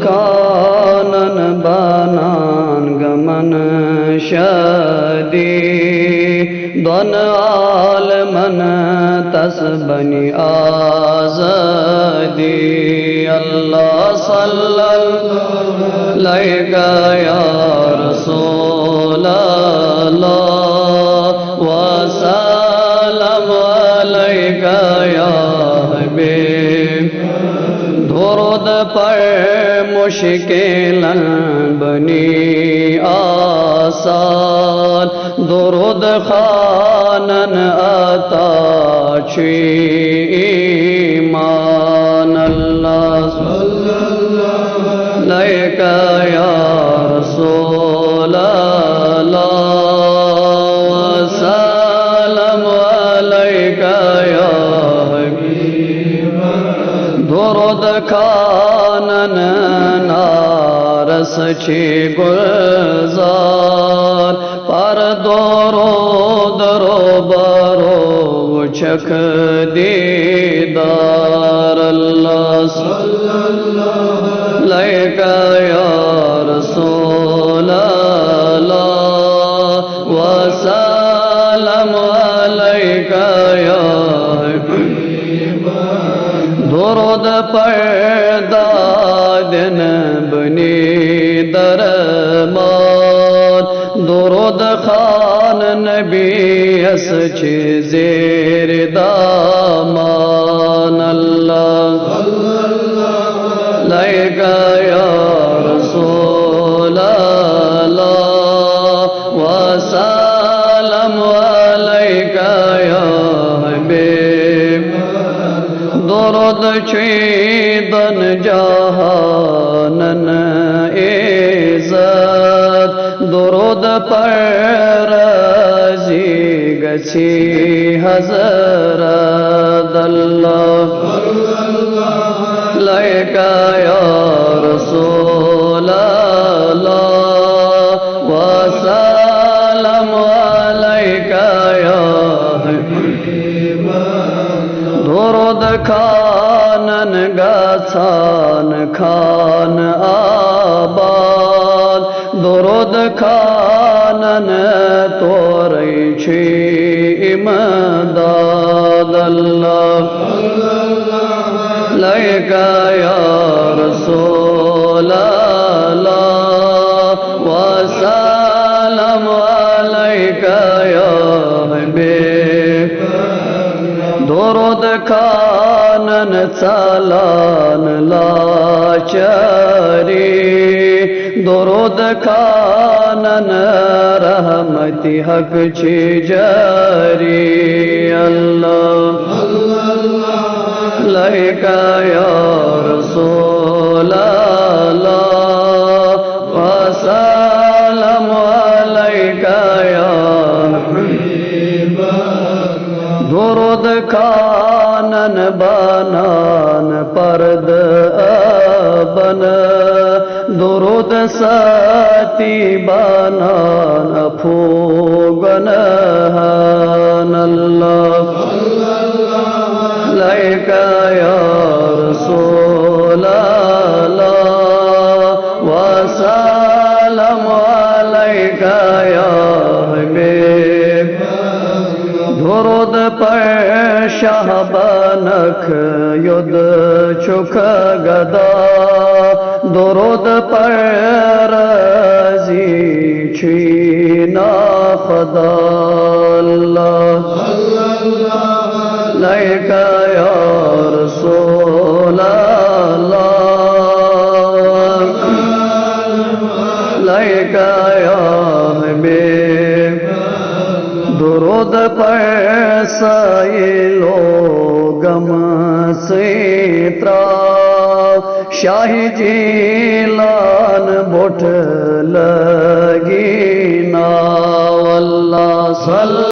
کانن بانان گمن شدی دون عالمن تسبنی آزادی اللہ صلی اللہ علیہ یا رسول اللہ وسلم علیہ یا حبیب درود پر مشکلن بنی آسان درود خانن عطا چی ایمان اللہ صلی اللہ علیہ یا رسول اللہ وسلم علیہ یا حبیب درود خانن نارس چی گلزار پر درود روبرو چک دیدار اللہ صلی اللہ علیہ یا رسول اللہ وسلم علیہ یا حبیب درود پر دادن بنی درمان درود خان نبی اس چی زیر دامان اللہ صلی اللہ علیہ یا رسول اللہ وسلم علیہ یا حبیب درود چیدن جہانن عزت درود پر رازی گچی حضرت اللہ علیہ یا رسول اللہ وسلم علیہ یا حبیب درود خانن گسان خان آباد درود خانن توری چی امداد اللہ علیہ یا رسول اللہ وسلم علیہ یا حبیب درود خانن چالان لاچاری درود خانن رحمتی حق چی جاری اللہ علیہ یا رسول اللہ وسلم علیہ یا حبیب درود خانن بانان پرد بن درود ساتی بانان پھوگن اللہ علیہ یا رسول اللہ وسلم علیہ یا حبیب درود پر شہبانک ید چک گدا درود پر رازی چینا خدا اللہ علیہ یا رسول اللہ علیہ یا حبیب درود پر سائلو غم سے تراو شاہ جیلان بوٹ لگی نا اللہ صلی